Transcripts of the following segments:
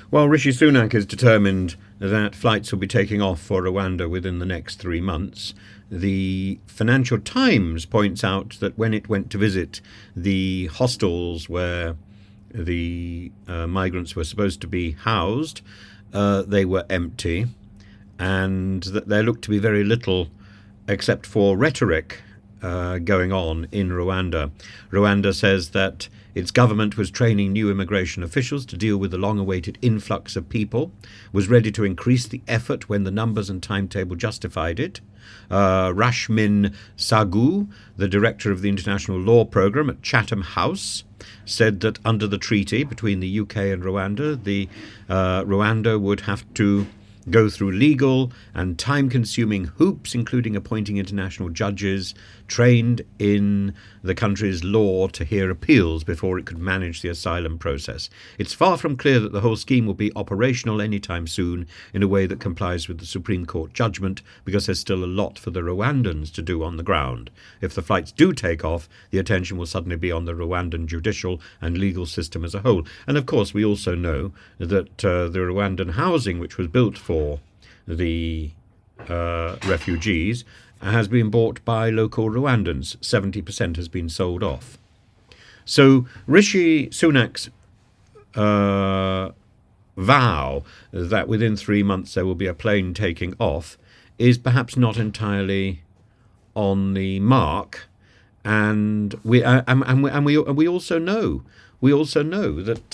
Well, Rishi Sunak is determined that flights will be taking off for Rwanda within the next 3 months. The Financial Times points out that when it went to visit the hostels where the migrants were supposed to be housed, they were empty, and that there looked to be very little except for rhetoric going on in Rwanda. Rwanda says that its government was training new immigration officials to deal with the long-awaited influx of people, was ready to increase the effort when the numbers and timetable justified it. Rashmin Sagu, the director of the International Law Programme at Chatham House, said that under the treaty between the UK and Rwanda, Rwanda would have to go through legal and time-consuming hoops, including appointing international judges trained in the country's law to hear appeals before it could manage the asylum process. It's far from clear that the whole scheme will be operational anytime soon in a way that complies with the Supreme Court judgment, because there's still a lot for the Rwandans to do on the ground. If the flights do take off, the attention will suddenly be on the Rwandan judicial and legal system as a whole. And of course, we also know that the Rwandan housing, which was built for the refugees, has been bought by local Rwandans. 70% has been sold off. So Rishi Sunak's vow that within 3 months there will be a plane taking off is perhaps not entirely on the mark, and we also know that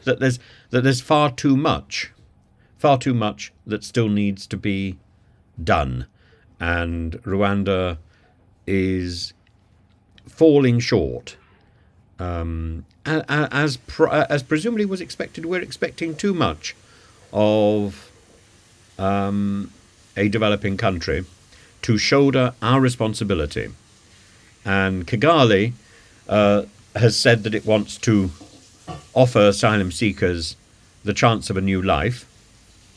that there's far too much that still needs to be done, and Rwanda is falling short. As presumably was expected, we're expecting too much of a developing country to shoulder our responsibility. And Kigali has said that it wants to offer asylum seekers the chance of a new life,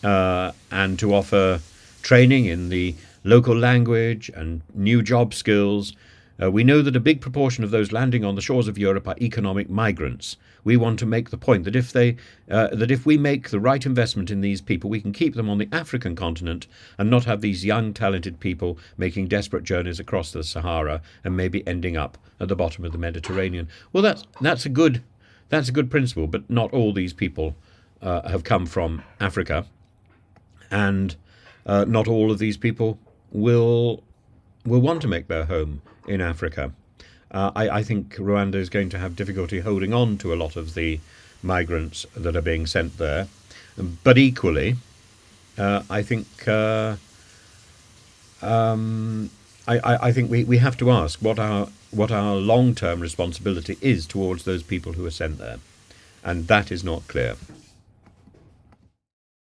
and to offer training in the local language and new job skills. We know that a big proportion of those landing on the shores of Europe are economic migrants. We want to make the point that if we make the right investment in these people, we can keep them on the African continent and not have these young, talented people making desperate journeys across the Sahara and maybe ending up at the bottom of the Mediterranean. Well, that's a good principle, but not all these people have come from Africa, and not all of these people will want to make their home in Africa. I think Rwanda is going to have difficulty holding on to a lot of the migrants that are being sent there. But equally, I think we have to ask what our long-term responsibility is towards those people who are sent there, and that is not clear.